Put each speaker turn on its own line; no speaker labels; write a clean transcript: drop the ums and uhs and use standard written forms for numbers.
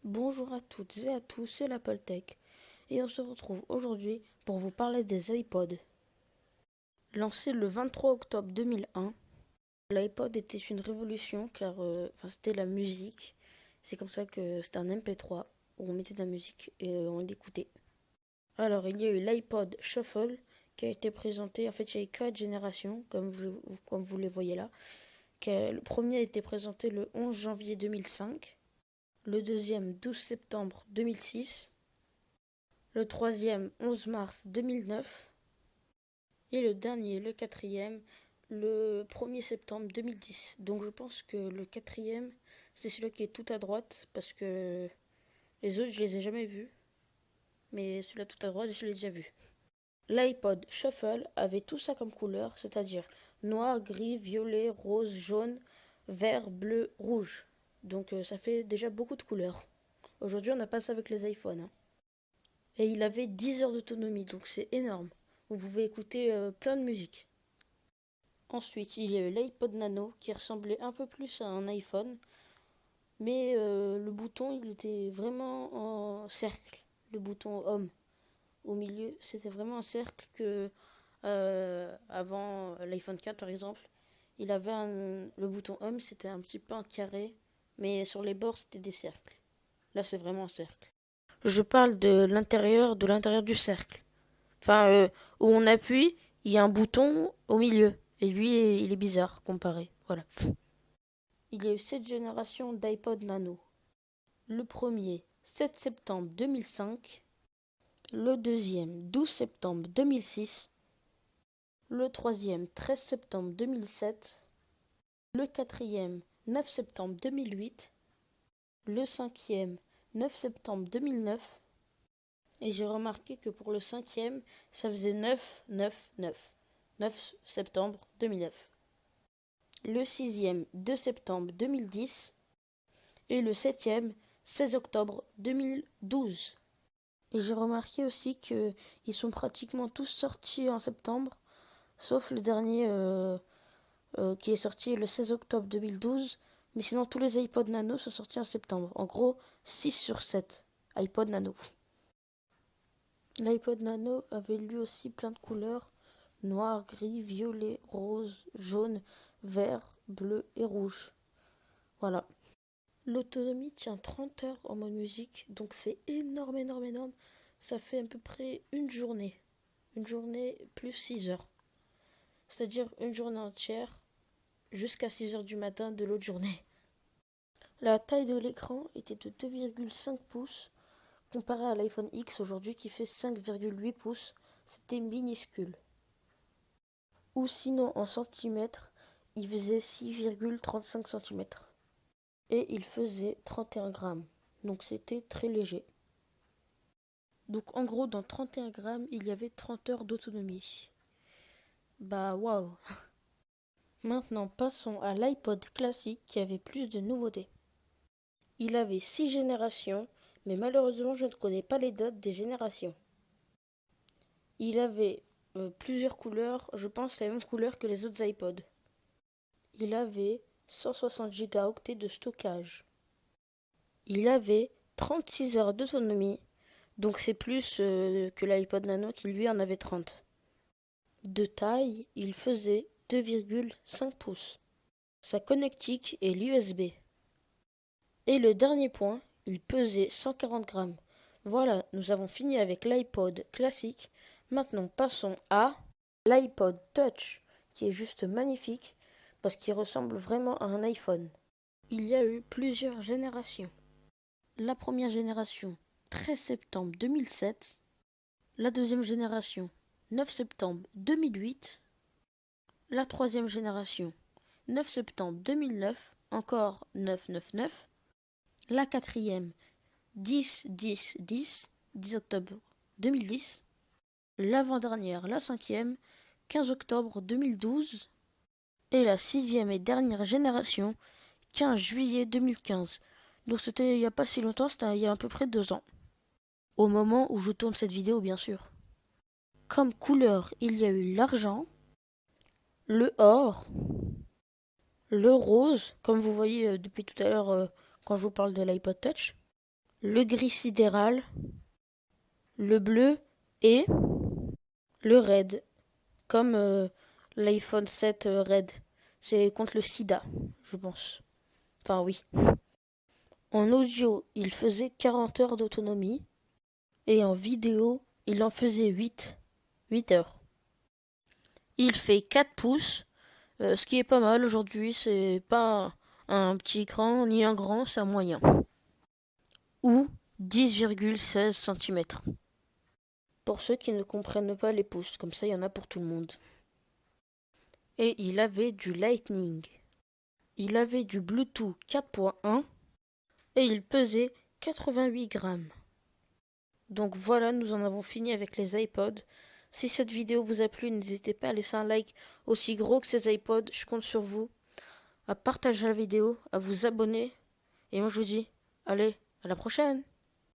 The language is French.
Bonjour à toutes et à tous, c'est la Poltech et on se retrouve aujourd'hui pour vous parler des iPods. Lancé le 23 octobre 2001, l'iPod était une révolution car c'était la musique. C'est comme ça que c'était un MP3 où on mettait de la musique et on l'écoutait. Alors il y a eu l'iPod Shuffle qui a été présenté. En fait, il y a eu 4 générations comme vous les voyez là. Le premier a été présenté le 11 janvier 2005. Le deuxième 12 septembre 2006, le troisième 11 mars 2009 et le dernier, le quatrième, le 1er septembre 2010. Donc je pense que le quatrième, c'est celui qui est tout à droite parce que les autres, je les ai jamais vus. Mais celui-là tout à droite, je l'ai déjà vu. L'iPod Shuffle avait tout ça comme couleur, c'est-à-dire noir, gris, violet, rose, jaune, vert, bleu, rouge. Donc ça fait déjà beaucoup de couleurs. Aujourd'hui, on n'a pas ça avec les iPhones, hein. Et il avait 10 heures d'autonomie, donc c'est énorme. Vous pouvez écouter plein de musique. Ensuite, il y a eu l'iPod Nano qui ressemblait un peu plus à un iPhone, mais le bouton il était vraiment en cercle. Le bouton Home au milieu, c'était vraiment un cercle que avant l'iPhone 4 par exemple, il avait le bouton Home, c'était un petit peu un carré, mais sur les bords c'était des cercles. Là, c'est vraiment un cercle. Je parle de l'intérieur du cercle. Enfin, où on appuie, il y a un bouton au milieu. Et lui, il est bizarre comparé. Voilà. Il y a eu 7 générations d'iPod Nano. Le premier, 7 septembre 2005. Le deuxième, 12 septembre 2006. Le troisième, 13 septembre 2007. Le quatrième, 9 septembre 2008. Le cinquième, 9 septembre 2009. Et j'ai remarqué que pour le cinquième, ça faisait 9, 9, 9. 9 septembre 2009. Le sixième, 2 septembre 2010. Et le septième, 16 octobre 2012. Et j'ai remarqué aussi qu'ils sont pratiquement tous sortis en septembre, sauf le dernier qui est sorti le 16 octobre 2012. Mais sinon, tous les iPod Nano sont sortis en septembre. En gros, 6 sur 7 iPod Nano. L'iPod Nano avait lui aussi plein de couleurs. Noir, gris, violet, rose, jaune, vert, bleu et rouge. Voilà. L'autonomie tient 30 heures en mode musique, donc c'est énorme, énorme, énorme. Ça fait à peu près une journée. Une journée plus 6 heures. C'est-à-dire une journée entière jusqu'à 6 heures du matin de l'autre journée. La taille de l'écran était de 2,5 pouces comparé à l'iPhone X aujourd'hui qui fait 5,8 pouces. C'était minuscule. Ou sinon en centimètres, il faisait 6,35 cm. Et il faisait 31 grammes. Donc c'était très léger. Donc en gros, dans 31 grammes, il y avait 30 heures d'autonomie. Bah waouh. Maintenant, passons à l'iPod classique qui avait plus de nouveautés. Il avait 6 générations, mais malheureusement, je ne connais pas les dates des générations. Il avait plusieurs couleurs, je pense la même couleur que les autres iPods. Il avait 160 Go de stockage. Il avait 36 heures d'autonomie, donc c'est plus que l'iPod Nano qui lui en avait 30. De taille, il faisait 2,5 pouces. Sa connectique est l'USB. Et le dernier point, il pesait 140 grammes. Voilà, nous avons fini avec l'iPod classique. Maintenant, passons à l'iPod Touch, qui est juste magnifique parce qu'il ressemble vraiment à un iPhone. Il y a eu plusieurs générations. La première génération, 13 septembre 2007. La deuxième génération, 9 septembre 2008. La troisième génération, 9 septembre 2009, encore 999. La quatrième, 10 octobre 2010. L'avant-dernière, la cinquième, 15 octobre 2012. Et la sixième et dernière génération, 15 juillet 2015. Donc c'était il n'y a pas si longtemps, c'était il y a à peu près 2 ans. Au moment où je tourne cette vidéo, bien sûr. Comme couleur, il y a eu l'argent, le or, le rose, comme vous voyez depuis tout à l'heure quand je vous parle de l'iPod Touch, le gris sidéral, le bleu et le red, comme l'iPhone 7 red. C'est contre le sida, je pense. Enfin oui. En audio, il faisait 40 heures d'autonomie et en vidéo, il en faisait 8 heures. Il fait 4 pouces, ce qui est pas mal aujourd'hui, c'est pas un petit écran ni un grand, c'est un moyen. Ou 10,16 cm. Pour ceux qui ne comprennent pas les pouces, comme ça il y en a pour tout le monde. Et il avait du Lightning. Il avait du Bluetooth 4.1 et il pesait 88 grammes. Donc voilà, nous en avons fini avec les iPods. Si cette vidéo vous a plu, n'hésitez pas à laisser un like aussi gros que ces iPods. Je compte sur vous à partager la vidéo, à vous abonner. Et moi je vous dis, allez, à la prochaine!